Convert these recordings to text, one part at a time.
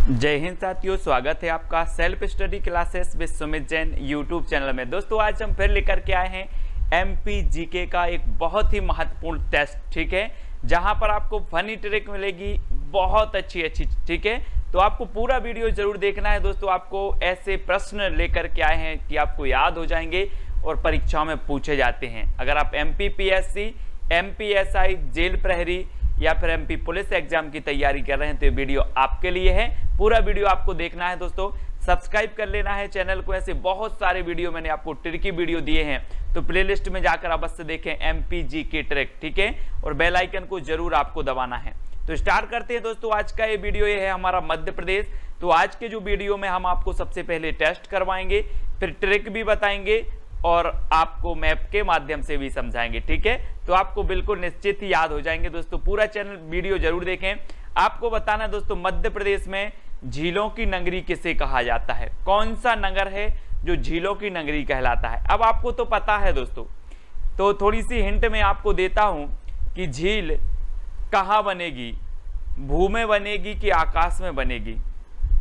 जय हिंद साथियों, स्वागत है आपका self study classes with Sumit Jain YouTube channel में। दोस्तों आज हम फिर लेकर के आए हैं एमपी जीके का एक बहुत ही महत्वपूर्ण टेस्ट, ठीक है, जहां पर आपको फनी ट्रिक मिलेगी, बहुत अच्छी, ठीक है। तो आपको पूरा वीडियो जरूर देखना है दोस्तों। आपको ऐसे प्रश्न लेकर के आए हैं कि आपको याद हो जाएंगे और परीक्षाओं में पूछे जाते हैं। अगर आप MPPSC, MPSI, जेल प्रहरी या फिर MP पुलिस एग्जाम की तैयारी कर रहे हैं तो ये वीडियो आपके लिए है। पूरा वीडियो आपको देखना है दोस्तों, सब्सक्राइब कर लेना है चैनल को। ऐसे बहुत सारे वीडियो मैंने आपको ट्रिकी वीडियो दिए हैं, तो प्लेलिस्ट में जाकर अवश्य देखें MPG की ट्रिक, ठीक है, और बेल आइकन को जरूर आपको दबाना है। तो स्टार्ट करते हैं दोस्तों। आज का ये वीडियो ये है हमारा मध्य प्रदेश। तो आज के जो वीडियो में हम आपको सबसे पहले टेस्ट करवाएंगे, फिर ट्रिक भी बताएंगे और आपको मैप के माध्यम से भी समझाएंगे, ठीक है। तो आपको बिल्कुल निश्चित ही याद हो जाएंगे दोस्तों। पूरा चैनल वीडियो जरूर देखें। आपको बताना दोस्तों, मध्य प्रदेश में झीलों की नगरी किसे कहा जाता है? कौन सा नगर है जो झीलों की नगरी कहलाता है? अब आपको तो पता है दोस्तों, तो थोड़ी सी हिंट मैं आपको देता हूं कि झील कहां बनेगी, भू में बनेगी कि आकाश में बनेगी?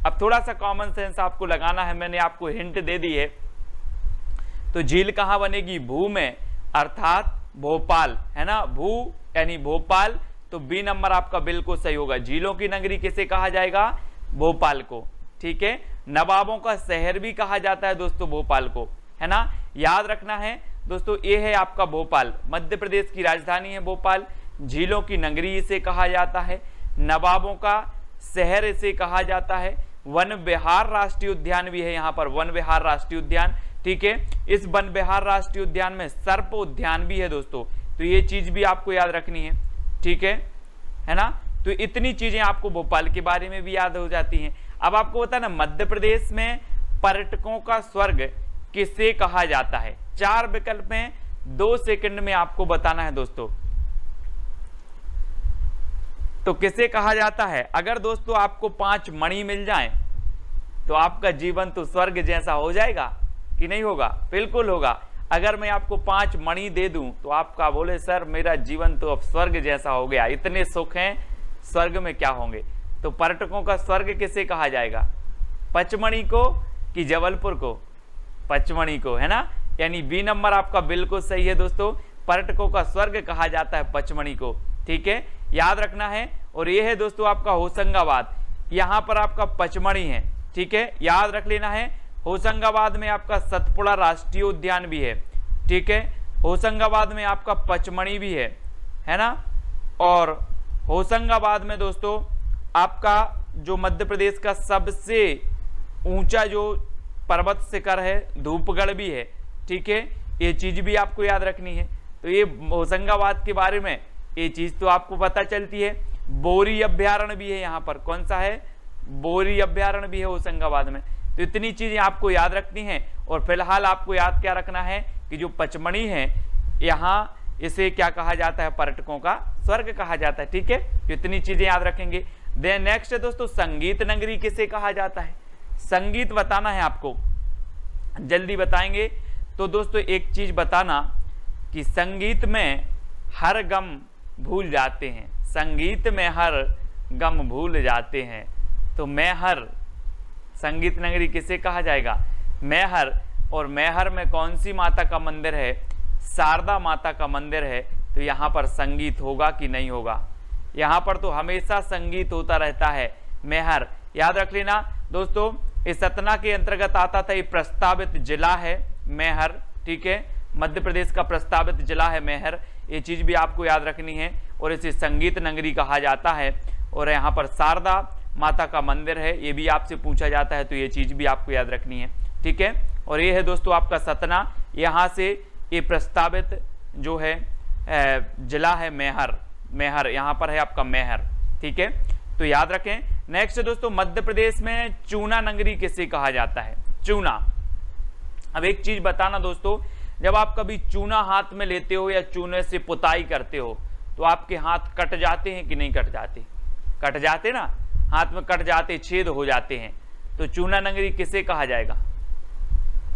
अब थोड़ा सा कॉमन सेंस आपको लगाना है, मैंने आपको हिंट दे दी है। तो झील कहां बनेगी? भू में, अर्थात भोपाल, है ना, भू यानी भोपाल। तो बी नंबर आपका बिल्कुल सही होगा। झीलों की नगरी किसे कहा जाएगा? भोपाल को, ठीक है। नवाबों का शहर भी कहा जाता है दोस्तों भोपाल को, है ना, याद रखना है दोस्तों। ये है आपका भोपाल, मध्य प्रदेश की राजधानी है भोपाल। झीलों की नगरी इसे कहा जाता है, नवाबों का शहर इसे कहा जाता है। वन विहार राष्ट्रीय उद्यान भी है यहाँ पर, वन विहार राष्ट्रीय उद्यान, ठीक है। इस वन विहार राष्ट्रीय उद्यान में सर्प उद्यान भी है दोस्तों। तो ये चीज भी आपको याद रखनी है, ठीक है ना। तो इतनी चीजें आपको भोपाल के बारे में भी याद हो जाती हैं। अब आपको पता है ना, मध्य प्रदेश में पर्यटकों का स्वर्ग किसे कहा जाता है? 4 विकल्प में 2 सेकंड में आपको बताना है दोस्तों। तो किसे कहा जाता है? अगर दोस्तों आपको 5 मणि मिल जाएं तो आपका जीवन तो स्वर्ग जैसा हो जाएगा कि नहीं होगा? बिल्कुल होगा। अगर मैं आपको 5 मणि दे दूं तो आपका बोले सर मेरा जीवन तो अब स्वर्ग जैसा हो गया, इतने सुख हैं, स्वर्ग में क्या होंगे? तो पर्यटकों का स्वर्ग किसे कहा जाएगा? पचमढ़ी को कि जबलपुर को? पचमढ़ी को, है ना। यानी बी नंबर आपका बिल्कुल सही है दोस्तों। पर्यटकों का स्वर्ग कहा जाता है पचमढ़ी को, ठीक है, याद रखना है। और ये है दोस्तों आपका होशंगाबाद, यहां पर आपका पचमढ़ी है, ठीक है, याद रख लेना है। होशंगाबाद में आपका सतपुड़ा राष्ट्रीय उद्यान भी है, ठीक है। होशंगाबाद में आपका पचमढ़ी भी है ना। और होशंगाबाद में दोस्तों आपका जो मध्य प्रदेश का सबसे ऊंचा जो पर्वत शिखर है धूपगढ़ भी है, ठीक है। ये चीज भी आपको याद रखनी है। तो ये होशंगाबाद के बारे में ये चीज तो आपको पता चलती है। बोरी अभ्यारण्य भी है यहाँ पर, कौन सा है? बोरी अभ्यारण्य भी है होशंगाबाद में। तो इतनी चीजें आपको याद रखनी है। और फिलहाल आपको याद क्या रखना है कि जो पचमढ़ी है यहाँ, इसे क्या कहा जाता है? पर्यटकों का स्वर्ग कहा जाता है, ठीक है। तो इतनी चीजें याद रखेंगे। देन नेक्स्ट है दोस्तों, संगीत नगरी किसे कहा जाता है? संगीत बताना है आपको, जल्दी बताएंगे। तो दोस्तों एक चीज बताना कि संगीत में हर गम भूल जाते हैं, संगीत में हर गम भूल जाते हैं। तो मैहर, संगीत नगरी किसे कहा जाएगा? मैहर। और मैहर में कौन सी माता का मंदिर है? शारदा माता का मंदिर है। तो यहाँ पर संगीत होगा कि नहीं होगा? यहाँ पर तो हमेशा संगीत होता रहता है। मैहर याद रख लेना दोस्तों। इस सतना के अंतर्गत आता था, ये प्रस्तावित जिला है मैहर, ठीक है, मध्य प्रदेश का प्रस्तावित जिला है मैहर। ये चीज भी आपको याद रखनी है। और इसे संगीत नगरी कहा जाता है। और यहाँ पर शारदा माता का मंदिर है, ये भी आपसे पूछा जाता है, तो ये चीज भी आपको याद रखनी है, ठीक है। और ये है दोस्तों आपका सतना, यहाँ से ये प्रस्तावित जो है जिला है मैहर, मैहर यहाँ पर है आपका मैहर, ठीक है। तो याद रखें। नेक्स्ट दोस्तों, मध्य प्रदेश में चूना नगरी किसे कहा जाता है? चूना। अब एक चीज बताना दोस्तों, जब आप कभी चूना हाथ में लेते हो या चूने से पुताई करते हो तो आपके हाथ कट जाते हैं कि नहीं कट जाते? कट जाते ना, हाथ में कट जाते, छेद हो जाते हैं। तो चूना नगरी किसे कहा जाएगा?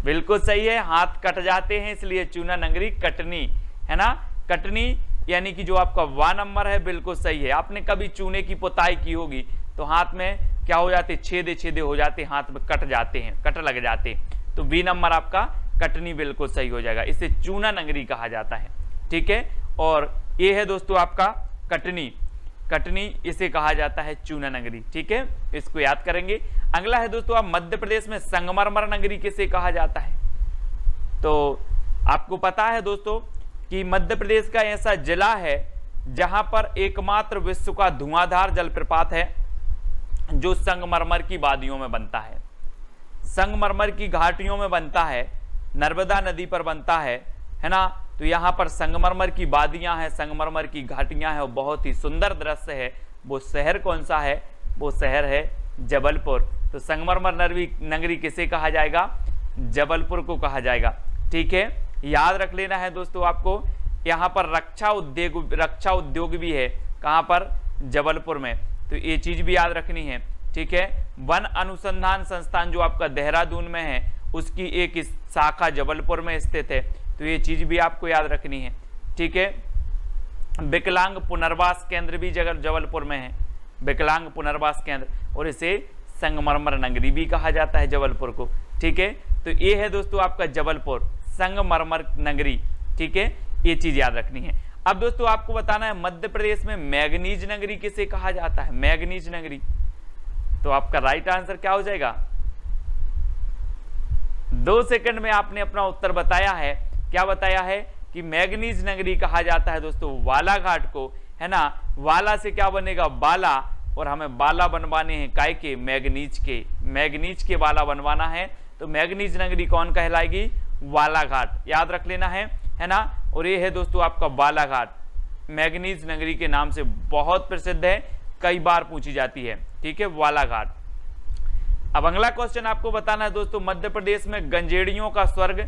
बिल्कुल सही है, हाथ कट जाते हैं इसलिए चूना नगरी कटनी, है ना, कटनी। यानी कि जो आपका 1 नंबर है बिल्कुल सही है। आपने कभी चूने की पुताई की होगी तो हाथ में क्या हो जाते, छेदे छेदे हो जाते, हाथ में कट जाते हैं, कट लग जाते हैं। तो बी नंबर आपका कटनी बिल्कुल सही हो जाएगा, इसे चूना नगरी कहा जाता है। ठीक है, और ये है दोस्तों आपका कटनी, कटनी इसे कहा जाता है चूना नगरी। ठीक है, इसको याद करेंगे। अगला है दोस्तों, आप मध्य प्रदेश में संगमरमर नगरी किसे कहा जाता है? तो आपको पता है दोस्तों कि मध्य प्रदेश का ऐसा जिला है जहां पर एकमात्र विश्व का धुआंधार जलप्रपात है जो संगमरमर की वादियों में बनता है, संगमरमर की घाटियों में बनता है, नर्मदा नदी पर बनता है ना। तो यहाँ पर संगमरमर की वादियां हैं, संगमरमर की घाटियां हैं और बहुत ही सुंदर दृश्य है। वो शहर कौन सा है? वो शहर है जबलपुर। तो संगमरमर नगरी किसे कहा जाएगा? जबलपुर को कहा जाएगा। ठीक है, याद रख लेना है दोस्तों आपको, यहाँ पर रक्षा उद्योग भी है। कहाँ पर? जबलपुर में। तो ये चीज भी याद रखनी है। ठीक है, वन अनुसंधान संस्थान जो आपका देहरादून में है उसकी एक शाखा जबलपुर में स्थित है, तो ये चीज भी आपको याद रखनी है। ठीक है, विकलांग पुनर्वास केंद्र भी जबलपुर में है, विकलांग पुनर्वास केंद्र, और इसे संगमरमर नगरी भी कहा जाता है जबलपुर को। ठीक है, तो ये है दोस्तों आपका जबलपुर संगमरमर नगरी। ठीक है, ये चीज याद रखनी है। अब दोस्तों आपको बताना है मध्य प्रदेश में मैग्नीज नगरी किसे कहा जाता है? मैग्नीज नगरी। तो आपका राइट आंसर क्या हो जाएगा? 2 सेकंड में आपने अपना उत्तर बताया है। क्या बताया है? कि मैग्नीज नगरी कहा जाता है दोस्तों वाला घाट को, है ना। वाला से क्या बनेगा? बाला, और हमें बाला बनवाने हैं काय के? मैग्नीज के, मैग्नीज के बाला बनवाना है। तो मैग्नीज नगरी कौन कहलाएगी? वाला घाट, याद रख लेना है ना। और ये है दोस्तों आपका बाला घाट, मैग्नीज नगरी के नाम से बहुत प्रसिद्ध है, कई बार पूछी जाती है। ठीक है, वाला घाट। अब अगला क्वेश्चन आपको बताना है दोस्तों, मध्य प्रदेश में गंजेड़ियों का स्वर्ग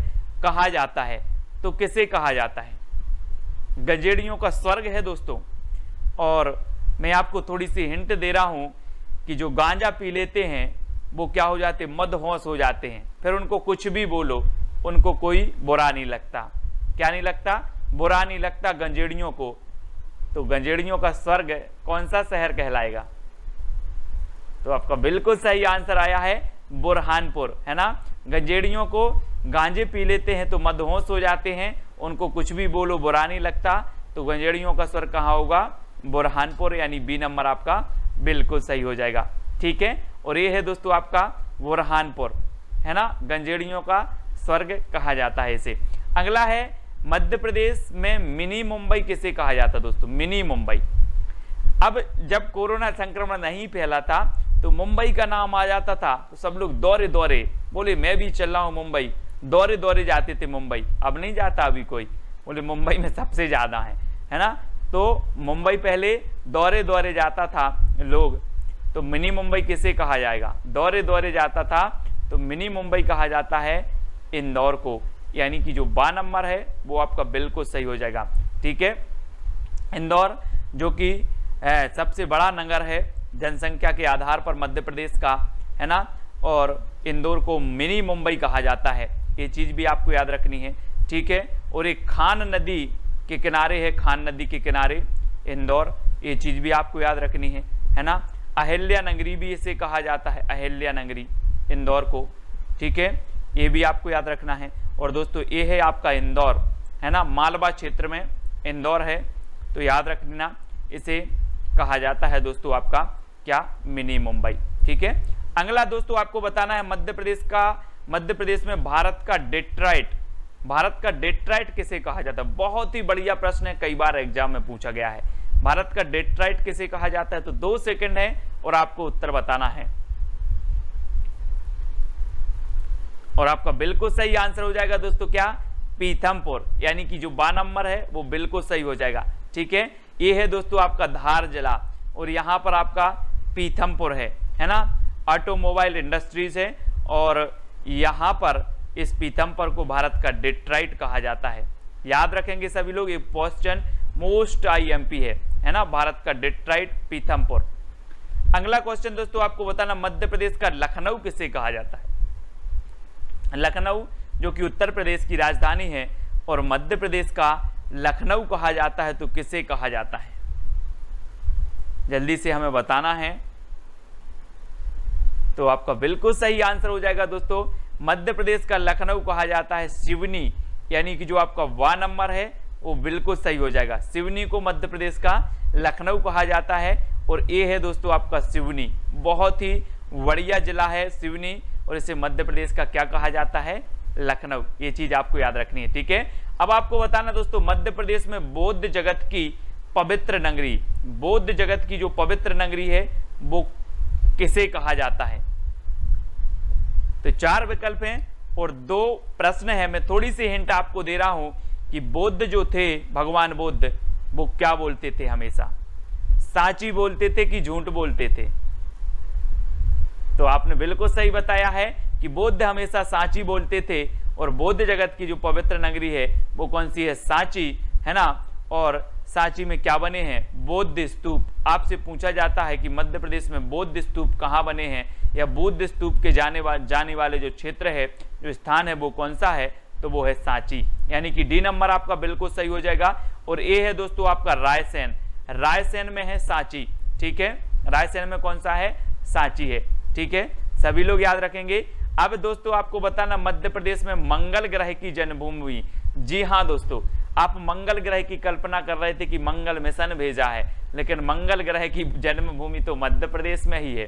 कहा जाता है, तो किसे कहा जाता है? गंजेड़ियों का स्वर्ग है दोस्तों। और मैं आपको थोड़ी सी हिंट दे रहा हूं कि जो गांजा पी लेते हैं वो क्या हो जाते? मदहोश हो जाते हैं। फिर उनको कुछ भी बोलो, उनको कोई बुरा नहीं लगता। क्या नहीं लगता? बुरा नहीं लगता गंजेड़ियों को। तो गंजेड़ियों का स्वर्ग कौन सा शहर कहलाएगा? तो आपका बिल्कुल सही आंसर आया है बुरहानपुर, है ना। गंजेड़ियों को गांजे पी लेते हैं तो मदहोश हो जाते हैं, उनको कुछ भी बोलो बुरा नहीं लगता। तो गंजेड़ियों का स्वर्ग कहाँ होगा? बुरहानपुर, यानी बी नंबर आपका बिल्कुल सही हो जाएगा। ठीक है, और ये है दोस्तों आपका बुरहानपुर, है ना, गंजेड़ियों का स्वर्ग कहा जाता है इसे। अगला है मध्य प्रदेश में मिनी मुंबई किसे कहा जाता है दोस्तों? मिनी मुंबई। अब जब कोरोना संक्रमण नहीं फैला था तो मुंबई का नाम आ जाता था तो सब लोग दौरे दौरे बोले मैं भी चल रहा हूं मुंबई, दौरे दौरे जाते थे मुंबई। अब नहीं जाता अभी कोई, बोले मुंबई में सबसे ज्यादा है ना। तो मुंबई पहले दौरे दौरे जाता था लोग, तो मिनी मुंबई किसे कहा जाएगा? दौरे दौरे जाता था तो मिनी मुंबई कहा जाता है इंदौर को, यानी कि जो बा नंबर है वो आपका बिल्कुल सही हो जाएगा। ठीक है, इंदौर जो कि सबसे बड़ा नगर है जनसंख्या के आधार पर मध्य प्रदेश का, है ना, और इंदौर को मिनी मुंबई कहा जाता है, ये चीज भी आपको याद रखनी है। ठीक है, और एक खान नदी के किनारे है, खान नदी के किनारे इंदौर, ये चीज भी आपको याद रखनी है ना। अहिल्या नगरी भी इसे कहा जाता है, अहिल्या नगरी इंदौर को। ठीक है, ये भी आपको याद रखना है। और दोस्तों ये है आपका इंदौर, है ना, मालवा क्षेत्र में इंदौर है, तो याद रखना इसे कहा जाता है दोस्तों आपका क्या? मिनी मुंबई। ठीक है, अगला दोस्तों आपको बताना है मध्य प्रदेश में भारत का डेट्राइट, भारत का डेट्राइट किसे कहा जाता है? बहुत ही बढ़िया प्रश्न है, कई बार एग्जाम में पूछा गया है। भारत का डेट्राइट किसे कहा जाता है? तो 2 सेकंड है और आपको उत्तर बताना है, और आपका बिल्कुल सही आंसर हो जाएगा दोस्तों क्या? पीथमपुर, यानी कि जो बा नंबर है वो बिल्कुल सही हो जाएगा। ठीक है, ये है दोस्तों आपका धार जिला, और यहां पर आपका पीथमपुर है ना, ऑटोमोबाइल इंडस्ट्रीज है, और यहां पर इस पीथमपुर को भारत का डेट्राइट कहा जाता है। याद रखेंगे सभी लोग, ये क्वेश्चन मोस्ट आईएमपी है ना, भारत का डेट्राइट पीथमपुर। अगला क्वेश्चन दोस्तों आपको बताना, मध्य प्रदेश का लखनऊ किसे कहा जाता है? लखनऊ जो कि उत्तर प्रदेश की राजधानी है और मध्य प्रदेश का लखनऊ कहा जाता है, तो किसे कहा जाता है? जल्दी से हमें बताना है। तो आपका बिल्कुल सही आंसर हो जाएगा दोस्तों। मध्य प्रदेश का लखनऊ कहा जाता है सिवनी, यानी कि जो आपका वा नंबर है वो बिल्कुल सही हो जाएगा। सिवनी को मध्य प्रदेश का लखनऊ कहा जाता है। और ये है दोस्तों आपका सिवनी, बहुत ही बढ़िया जिला है सिवनी, और इसे मध्य प्रदेश का क्या कहा जाता है, लखनऊ। ये चीज आपको याद रखनी है, ठीक है। अब आपको बताना दोस्तों, मध्य प्रदेश में बौद्ध जगत की पवित्र नगरी, बौद्ध जगत की जो पवित्र नगरी है वो किसे कहा जाता है। तो 4 विकल्प हैं और 2 प्रश्न है। मैं थोड़ी सी हिंट आपको दे रहा हूं कि बुद्ध जो थे, भगवान बुद्ध, वो क्या बोलते थे हमेशा, साची बोलते थे कि झूठ बोलते थे। तो आपने बिल्कुल सही बताया है कि बुद्ध हमेशा साची बोलते थे, और बौद्ध जगत की जो पवित्र नगरी है वो कौन सी है, साची, है ना। और साची में क्या बने हैं, बौद्ध स्तूप। आपसे पूछा जाता है कि मध्य प्रदेश में बौद्ध स्तूप कहाँ बने हैं, या बौद्ध स्तूप के जाने वाले जो क्षेत्र है, जो स्थान है, वो कौन सा है, तो वो है सांची, यानी कि डी नंबर आपका बिल्कुल सही हो जाएगा। और ए है दोस्तों आपका रायसेन, रायसेन में है सांची, ठीक है। रायसेन में कौन सा है, सांची है, ठीक है। सभी लोग याद रखेंगे। अब दोस्तों आपको बताना, मध्य प्रदेश में मंगल ग्रह की जन्मभूमि। जी हाँ दोस्तों, आप मंगल ग्रह की कल्पना कर रहे थे कि मंगल मिशन भेजा है, लेकिन मंगल ग्रह की जन्मभूमि तो मध्य प्रदेश में ही है।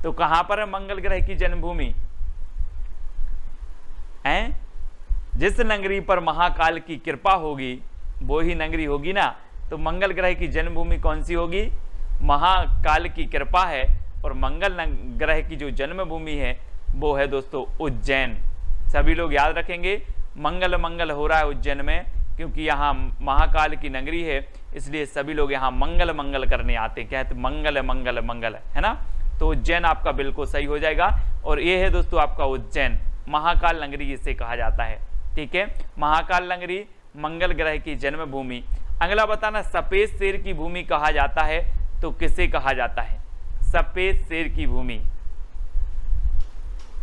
तो कहां पर है मंगल ग्रह की जन्मभूमि है, जिस नगरी पर महाकाल की कृपा होगी वो ही नगरी होगी ना। तो मंगल ग्रह की जन्मभूमि कौन सी होगी, महाकाल की कृपा है। और मंगल ग्रह की जो जन्मभूमि है वो है दोस्तों उज्जैन। सभी लोग याद रखेंगे, मंगल मंगल हो रहा है उज्जैन में, क्योंकि यहाँ महाकाल की नगरी है, इसलिए सभी लोग यहाँ मंगल मंगल करने आते हैं, कहते मंगल मंगल मंगल, है ना। तो उज्जैन आपका बिल्कुल सही हो जाएगा। और ये है दोस्तों आपका उज्जैन, महाकाल नगरी इसे कहा जाता है, ठीक है। महाकाल नगरी, मंगल ग्रह की जन्मभूमि। अगला बताना, सफेद शेर की भूमि कहा जाता है तो किसे कहा जाता है, सफेद शेर की भूमि।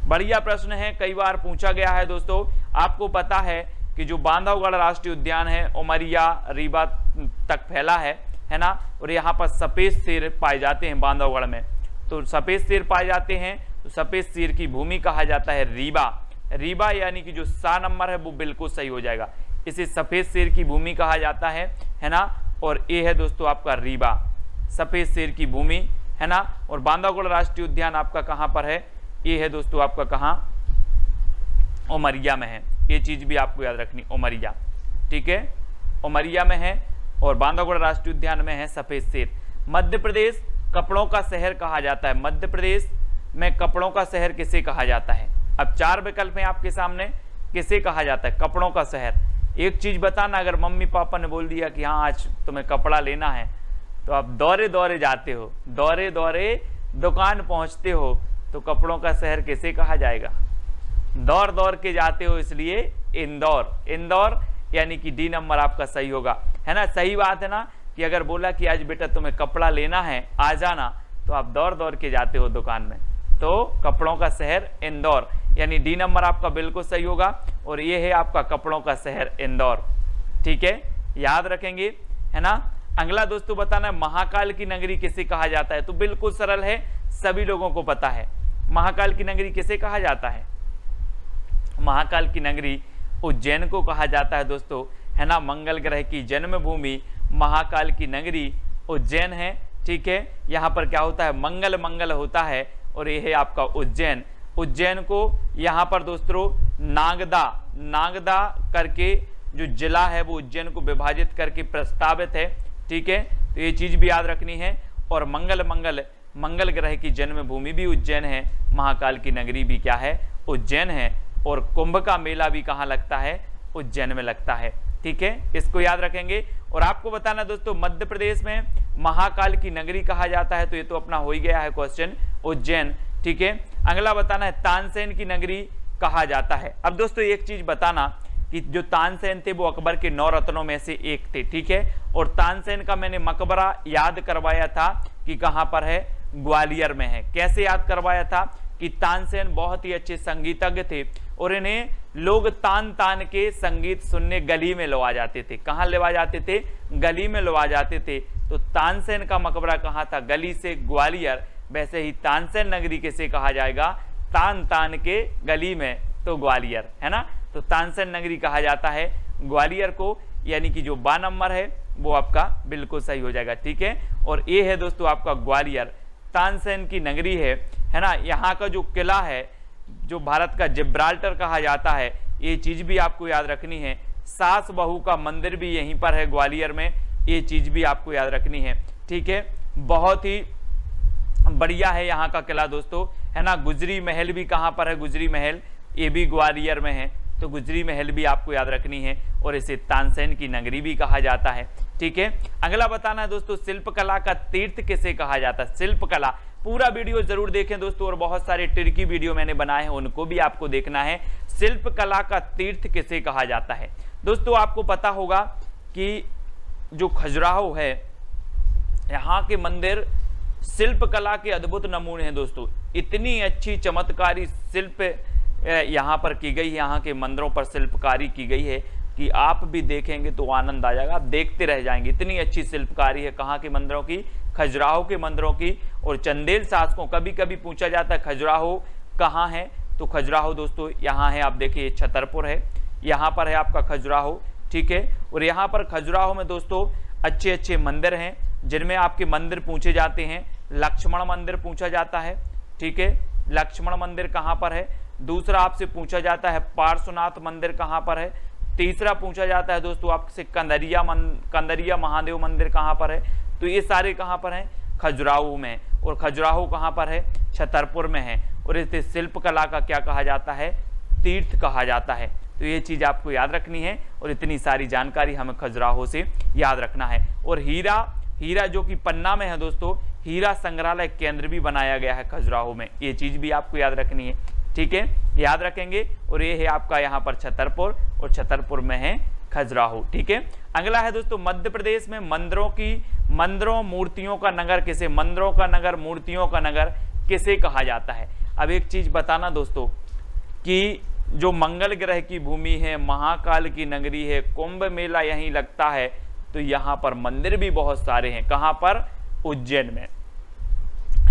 बढ़िया प्रश्न है, कई बार पूछा गया है दोस्तों। आपको पता है कि जो बांधवगढ़ राष्ट्रीय उद्यान है उमरिया रीवा तक फैला है ना। और यहाँ पर सफेद शेर पाए जाते हैं बांधवगढ़ में। तो सफेद शेर पाए जाते हैं, तो सफेद शेर की भूमि कहा जाता है रीवा। रीवा यानी कि जो सा नंबर है वो बिल्कुल सही हो जाएगा, इसे सफेद शेर की भूमि कहा जाता है ना। और ये है दोस्तों आपका रीवा, सफेद शेर की भूमि, है ना। और बांधवगढ़ राष्ट्रीय उद्यान आपका कहाँ पर है, ये है दोस्तों आपका कहाँ, उमरिया में है। ये चीज भी आपको याद रखनी, उमरिया, ठीक है, उमरिया में है। और बांधवगढ़ राष्ट्रीय उद्यान में है सफेद शेर। मध्य प्रदेश कपड़ों का शहर कहा जाता है, मध्य प्रदेश में कपड़ों का शहर किसे कहा जाता है। अब 4 विकल्प हैं आपके सामने, किसे कहा जाता है कपड़ों का शहर। एक चीज बताना, अगर मम्मी पापा ने बोल दिया कि हाँ आज तुम्हें कपड़ा लेना है, तो आप दौरे दौरे जाते हो, दौरे दौरे दुकान पहुंचते हो, तो कपड़ों का शहर किसे कहा जाएगा, दौड़ दौड़ के जाते हो, इसलिए इंदौर। इंदौर यानी कि डी नंबर आपका सही होगा, है ना। सही बात है ना, कि अगर बोला कि आज बेटा तुम्हें कपड़ा लेना है आ जाना, तो आप दौड़ दौड़ के जाते हो दुकान में। तो कपड़ों का शहर इंदौर, यानी डी नंबर आपका बिल्कुल सही होगा। और ये है आपका कपड़ों का शहर इंदौर, ठीक है, याद रखेंगे, है ना। अगला दोस्तों बताना, महाकाल की नगरी किसे कहा जाता है। तो बिल्कुल सरल है, सभी लोगों को पता है, महाकाल की नगरी किसे कहा जाता है। महाकाल की नगरी उज्जैन को कहा जाता है दोस्तों, है ना। मंगल ग्रह की जन्मभूमि महाकाल की नगरी उज्जैन है, ठीक है। यहाँ पर क्या होता है, मंगल मंगल होता है। और ये है आपका उज्जैन। उज्जैन को यहाँ पर दोस्तों नागदा, नागदा करके जो जिला है वो उज्जैन को विभाजित करके प्रस्तावित है, ठीक है। तो ये चीज भी याद रखनी है। और मंगल मंगल, मंगल ग्रह की जन्मभूमि भी उज्जैन है, महाकाल की नगरी भी क्या है, उज्जैन है। और कुंभ का मेला भी कहाँ लगता है, उज्जैन में लगता है, ठीक है, इसको याद रखेंगे। और आपको बताना दोस्तों, मध्य प्रदेश में महाकाल की नगरी कहा जाता है, तो ये तो अपना हो ही गया है क्वेश्चन, उज्जैन, ठीक है। अगला बताना है, तानसेन की नगरी कहा जाता है। अब दोस्तों एक चीज बताना कि जो तानसेन थे वो अकबर के 9 रत्नों में से एक थे, ठीक है। और तानसेन का मैंने मकबरा याद करवाया था कि कहां पर है, ग्वालियर में है। कैसे याद करवाया था कि तानसेन बहुत ही अच्छे संगीतज्ञ थे, और इन्हें लोग तान तान के संगीत सुनने गली में लवा जाते थे। कहाँ लवा जाते थे, गली में लवा जाते थे। तो तानसेन का मकबरा कहाँ था, गली से ग्वालियर, वैसे ही तानसेन नगरी किसे कहा जाएगा, तान तान के गली में तो ग्वालियर, है ना। तो तानसेन नगरी कहा जाता है ग्वालियर को, यानी कि जो 12 नंबर है वो आपका बिल्कुल सही हो जाएगा, ठीक है। और ये है दोस्तों आपका ग्वालियर, तानसेन की नगरी है ना। यहाँ का जो किला है, जो भारत का जिब्राल्टर कहा जाता है, ये चीज भी आपको याद रखनी है। सास बहू का मंदिर भी यहीं पर है ग्वालियर में, ये चीज भी आपको याद रखनी है, ठीक है। बहुत ही बढ़िया है यहाँ का किला दोस्तों, है ना। गुजरी महल भी कहाँ पर है, गुजरी महल ये भी ग्वालियर में है, तो गुजरी महल भी आपको याद रखनी है। और इसे तानसेन की नगरी भी कहा जाता है, ठीक है। अगला बताना है दोस्तों, शिल्पकला का तीर्थ किसे कहा जाता है। शिल्पकला, पूरा वीडियो जरूर देखें दोस्तों, और बहुत सारे ट्रिकी वीडियो मैंने बनाए हैं, उनको भी आपको देखना है। शिल्पकला का तीर्थ किसे कहा जाता है दोस्तों। आपको पता होगा कि जो खजुराहो है, यहाँ के मंदिर शिल्पकला के अद्भुत नमूने हैं दोस्तों। इतनी अच्छी चमत्कारी शिल्प यहाँ पर की गई है, यहाँ के मंदिरों पर शिल्पकारी की गई है कि आप भी देखेंगे तो आनंद आ जाएगा, आप देखते रह जाएंगे। इतनी अच्छी शिल्पकारी है कहाँ के मंदिरों की, खजुराहो के मंदिरों की। और चंदेल शासकों, कभी कभी पूछा जाता है खजुराहो कहाँ है, तो खजुराहो दोस्तों यहाँ है, आप देखिए छतरपुर है, यहाँ पर है आपका खजुराहो, ठीक है। और यहाँ पर खजुराहो में दोस्तों अच्छे अच्छे मंदिर हैं, जिनमें आपके मंदिर पूछे जाते हैं। लक्ष्मण मंदिर पूछा जाता है, ठीक है, लक्ष्मण मंदिर कहाँ पर है। दूसरा आपसे पूछा जाता है पार्श्वनाथ मंदिर कहाँ पर है। तीसरा पूछा जाता है दोस्तों आपसे कंदरिया महादेव मंदिर कहाँ पर है। तो ये सारे कहाँ पर हैं, खजुराहो में। और खजुराहो कहाँ पर है, छतरपुर में है। और इसे शिल्पकला का क्या कहा जाता है, तीर्थ कहा जाता है। तो ये चीज आपको याद रखनी है, और इतनी सारी जानकारी हमें खजुराहो से याद रखना है। और हीरा जो कि पन्ना में है दोस्तों, हीरा संग्रहालय केंद्र भी बनाया गया है खजुराहो में, ये चीज भी आपको याद रखनी है, ठीक है, याद रखेंगे। और ये है आपका यहाँ पर छतरपुर, और छतरपुर में है खजुराहो, ठीक है। अगला है दोस्तों, मध्य प्रदेश में मंदिरों मूर्तियों का नगर किसे, मंदिरों का नगर, मूर्तियों का नगर किसे कहा जाता है। अब एक चीज बताना दोस्तों कि जो मंगल ग्रह की भूमि है, महाकाल की नगरी है, कुंभ मेला यहीं लगता है, तो यहाँ पर मंदिर भी बहुत सारे हैं। कहाँ पर, उज्जैन में,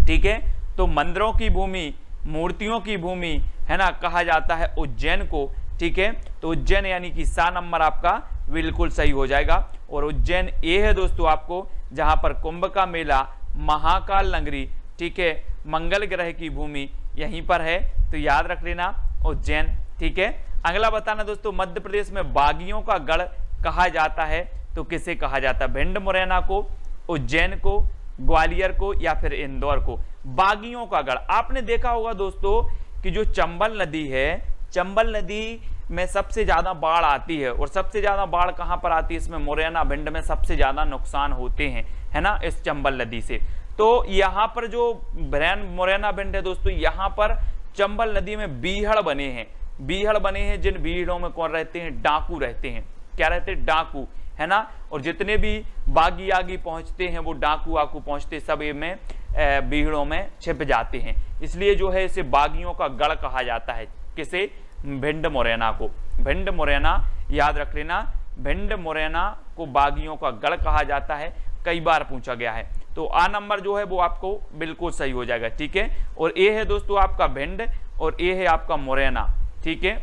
ठीक है। तो मंदिरों की भूमि, मूर्तियों की भूमि, है ना, कहा जाता है उज्जैन को, ठीक है। तो उज्जैन यानी कि सा नंबर आपका बिल्कुल सही हो जाएगा। और उज्जैन ये है दोस्तों आपको, जहां पर कुंभ का मेला, महाकाल नगरी, ठीक है, मंगल ग्रह की भूमि यहीं पर है, तो याद रख लेना उज्जैन, ठीक है। अगला बताना दोस्तों, मध्य प्रदेश में बागियों का गढ़ कहा जाता है, तो किसे कहा जाता है, भिंड मुरैना को, उज्जैन को, ग्वालियर को, या फिर इंदौर को। बागियों का गढ़, आपने देखा होगा दोस्तों कि जो चंबल नदी है, चंबल नदी में सबसे ज्यादा बाढ़ आती है। और सबसे ज्यादा बाढ़ कहां पर आती है, इसमें मुरैना भिंड में सबसे ज्यादा नुकसान होते हैं, है ना, इस चंबल नदी से। तो यहाँ पर जो मुरैना भिंड है दोस्तों, यहाँ पर चंबल नदी में बीहड़ बने हैं, जिन बीहड़ों में कौन रहते हैं, डाकू रहते हैं। क्या रहते हैं, डाकू, है ना। और जितने भी बागी आगी पहुंचते हैं, वो डाकू आकू पहुंचते, सब में बीहड़ों में छिप जाते हैं। इसलिए जो है इसे बागियों का गढ़ कहा जाता है, किसे, भिंड मुरैना को। भिंड मुरैना याद रख लेना, भिंड मुरैना को बागियों का गढ़ कहा जाता है, कई बार पूछा गया है। तो आ नंबर जो है वो आपको बिल्कुल सही हो जाएगा, ठीक है। और ये है दोस्तों आपका भिंड, और ये है आपका मुरैना, ठीक है।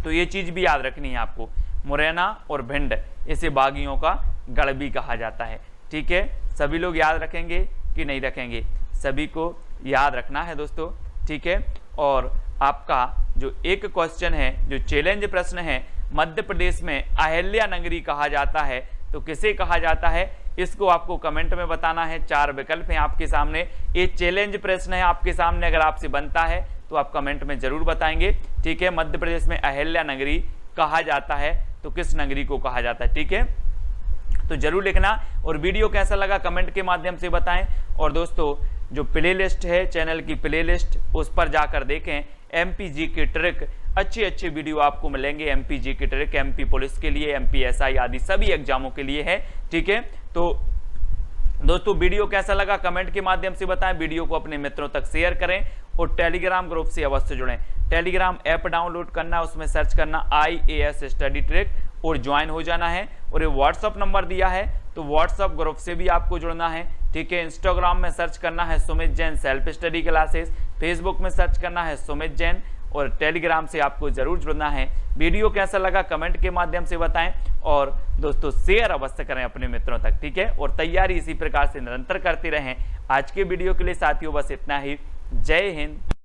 तो ये चीज भी याद रखनी है आपको, मुरैना और भिंड, इसे बागियों का गढ़ भी कहा जाता है, ठीक है। सभी लोग याद रखेंगे कि नहीं रखेंगे, सभी को याद रखना है दोस्तों, ठीक है। और आपका जो एक क्वेश्चन है, जो चैलेंज प्रश्न है, मध्य प्रदेश में अहिल्या नगरी कहा जाता है, तो किसे कहा जाता है, इसको आपको कमेंट में बताना है। 4 विकल्प हैं आपके सामने, ये चैलेंज प्रश्न है आपके सामने, अगर आपसे बनता है तो आप कमेंट में जरूर बताएंगे, ठीक है। मध्य प्रदेश में अहिल्या नगरी कहा जाता है, तो किस नगरी को कहा जाता है, ठीक है। तो जरूर लिखना, और वीडियो कैसा लगा कमेंट के माध्यम से बताएं। और दोस्तों जो प्लेलिस्ट है, चैनल की प्लेलिस्ट, उस पर जाकर देखें, एमपी की ट्रिक, अच्छे वीडियो आपको मिलेंगे। एमपी की ट्रिक एमपी पुलिस के लिए, एमपी एसआई आदि सभी एग्जामों के लिए है, ठीक है। तो दोस्तों वीडियो कैसा लगा कमेंट के माध्यम से बताएं, वीडियो को अपने मित्रों तक शेयर करें, और टेलीग्राम ग्रुप से अवश्य जुड़ें। टेलीग्राम ऐप डाउनलोड करना, उसमें सर्च करना IAS स्टडी ट्रिक, और ज्वाइन हो जाना है। और ये व्हाट्सअप नंबर दिया है तो व्हाट्सअप ग्रुप से भी आपको जुड़ना है, ठीक है। इंस्टाग्राम में सर्च करना है Sumit Jain self study classes, Facebook में सर्च करना है सुमित जैन, और टेलीग्राम से आपको जरूर जुड़ना है। वीडियो कैसा लगा कमेंट के माध्यम से बताएं, और दोस्तों शेयर अवश्य करें अपने मित्रों तक, ठीक है। और तैयारी इसी प्रकार से निरंतर करते रहें। आज के वीडियो के लिए साथियों बस इतना ही। जय हिंद।